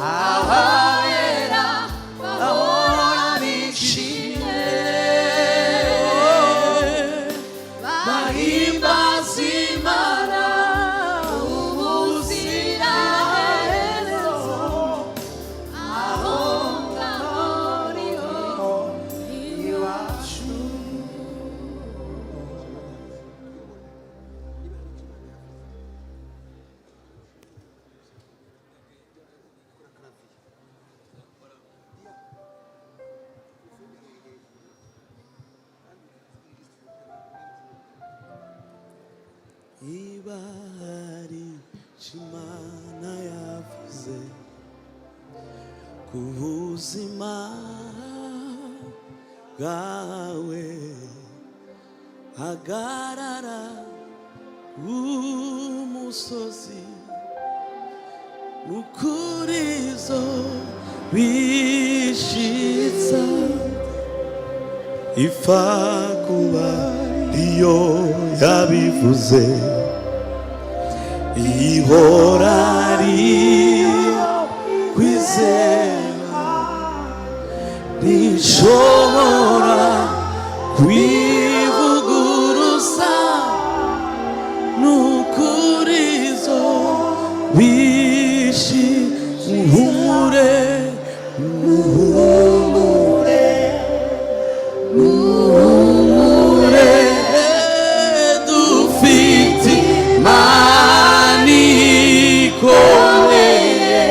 ahera bahora bishimye bahimbaza Imana ubuziraherezo aho ngaho niho iwacu. Ibari Imana yavuze ku buzima bwawe, hagarara umusozi mukurizo bishitsa ipfa kuba iyo yabivuze ihora ariyo kwizera rishobora kwivuguruza nukurizo bishi muhumure muhumure muhumure dufite Imana ikomeye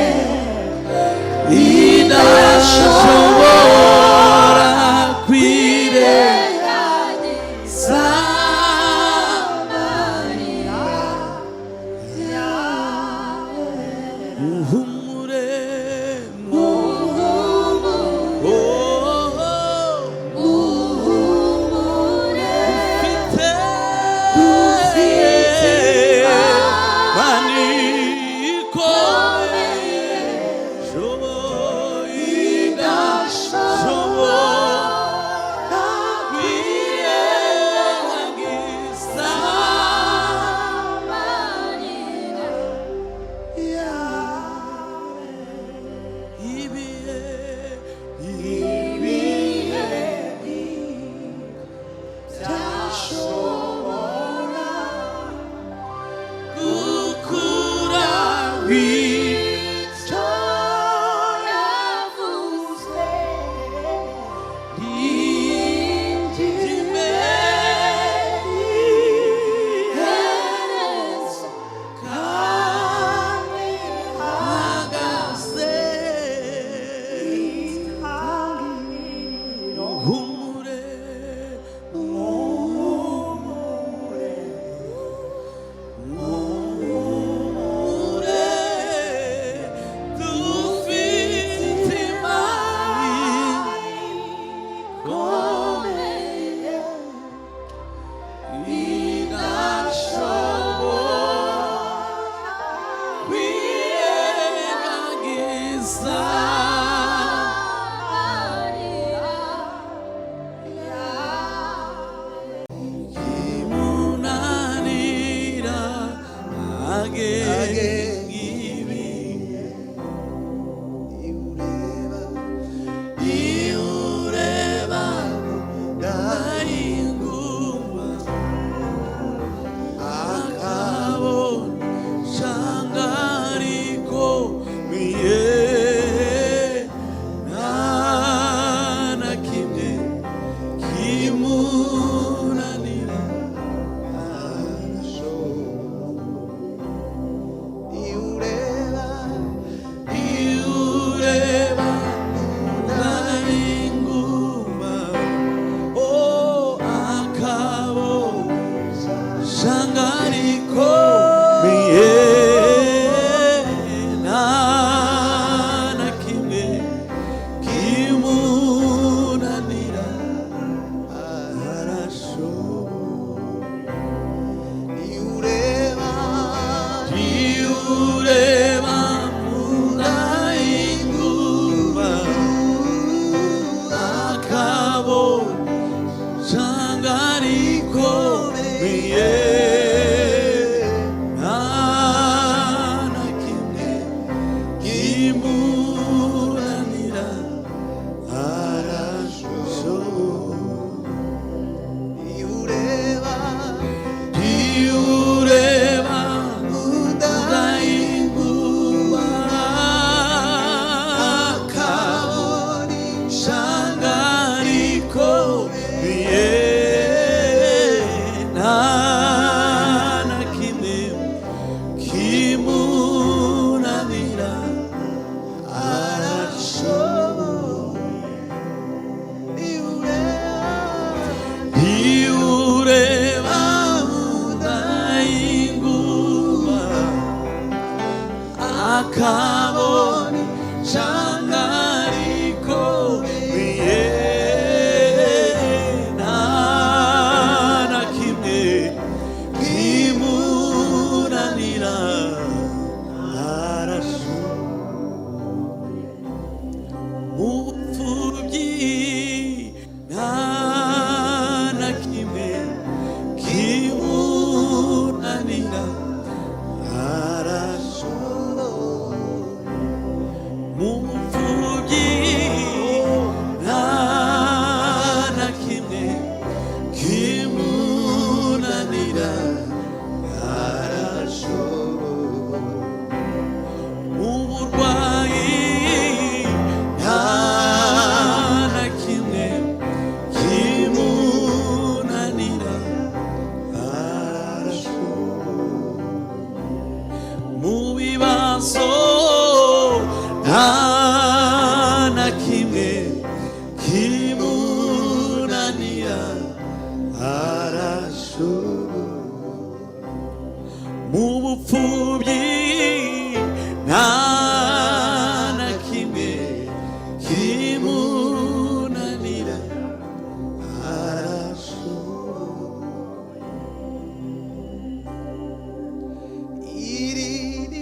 idashobora kwirengagiza amarira yawe. Muhumure 장가리고 위에 나나 김에 기문하니라 알았소 무프기 나나 김에 기문하니라 알았소 무프기 나나 김에 기문하니라 알았소 무불과이 나나 김에 기문하니라 알았소 무비바소 나나 김에 기문하니라 알았소 무부품이 나나 김에 기문하니라 알았소 이리리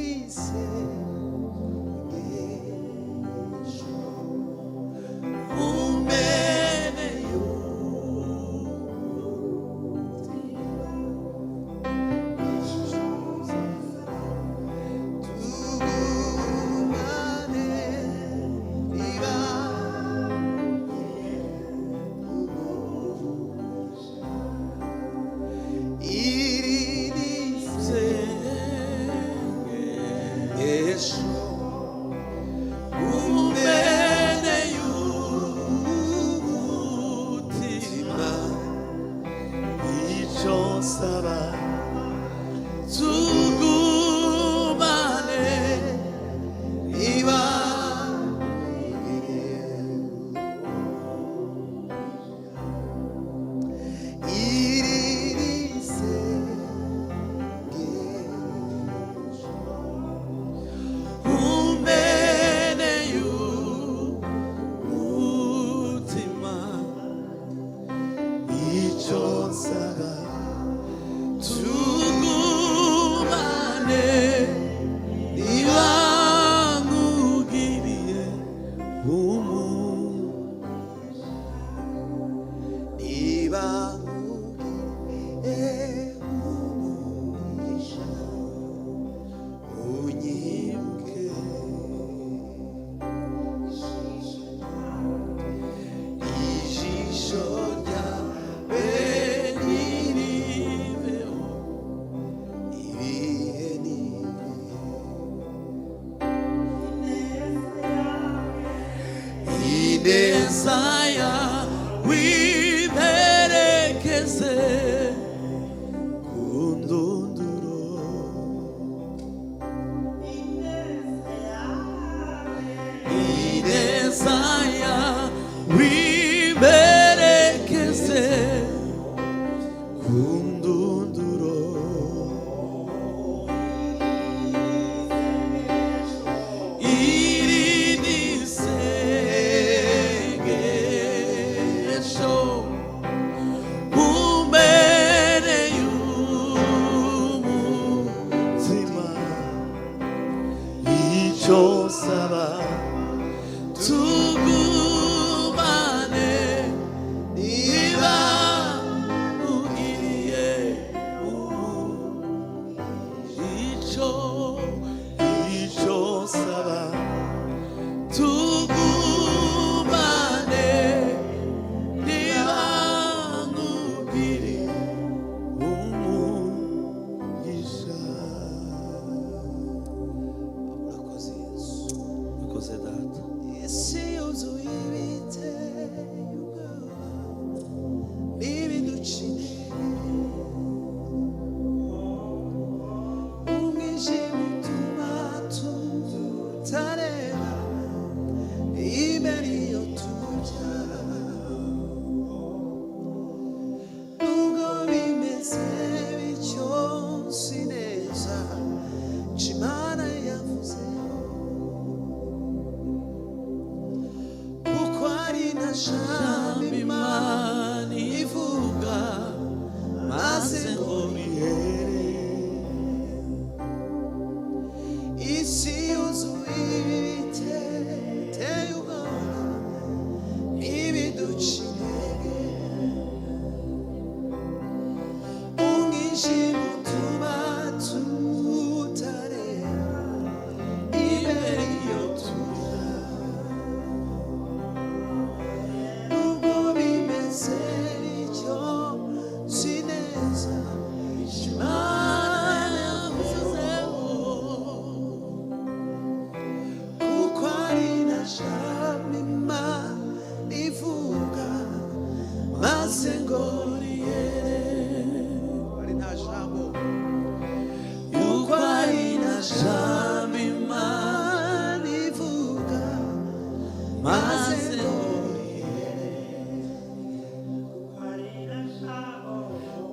Inezaya wiperekeze kundunduro Inezaya wiperekeze kundunduro Josaba tugumane niba ugiriye icho saba tugumane niba ugiriye umugisha. Urakoze Yesu, urakoze Data. Isi yuzuye shambimana ivuga maze ngo rihere isi yuzuye ibiteye ubwoba ibiduca intege umwijima utuma tutareba imbere iyo tujya nubwo bimeze bityo nzi neza Imana yavuzeho kuko ari na jambo Imana ivuga maze ngo rihere ari nta jambo yuko ari na jambo Imana ivuga maze ngo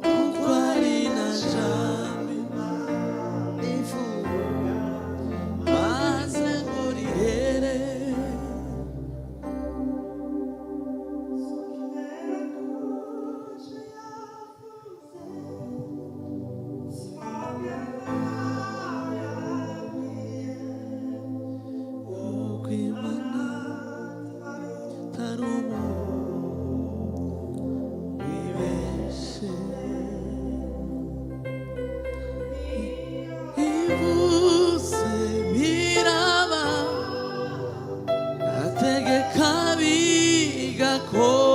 kuko ari na jambo Imana ivuga maze ngo rihere uko Imana atari umuntu wibeshye ivuze biraba ategeka bigakora